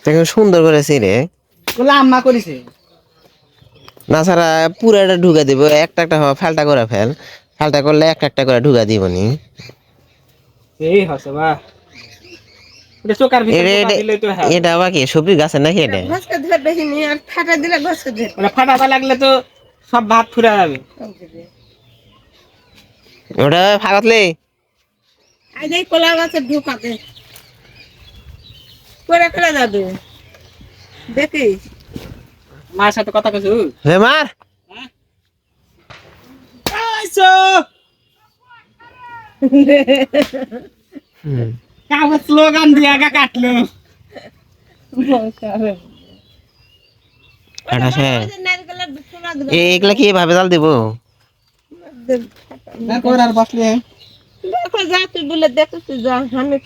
দেখো সুন্দর করেছি রে। বলে আম্মা করেছে। না ছাড়া পুরাটা ঢুকা দিব, একটা একটা ফালটা করে ফেল, ফালটা করলে একটা একটা করে ঢুকা দিবনি। এই হচ্ছে বা এটা চোকার ভিতর পোকা দিলে তো হ্যাঁ এটা আবার কি সবজি গাছের নাকি? এটা ঘষকে ধরে দেখিনি আর ফাটা দিলে ঘষকে ধরে মানে ফাটাতে লাগলে তো সব ভাত ফুরা যাবে। ওটা ফাগাতলে আজ এই কলা গাছের ঢোকাতে করে ফেলা যাবে দেখিস। মার সাথে কথা কইছো? হে মার আইছো কাগজ স্লোগান দিয়া গা কাটলো। এগুলা কি ভাবে জাল দিব? না কর আর বসলে দেখো যা তুই বলে দেখো তুই যা আমি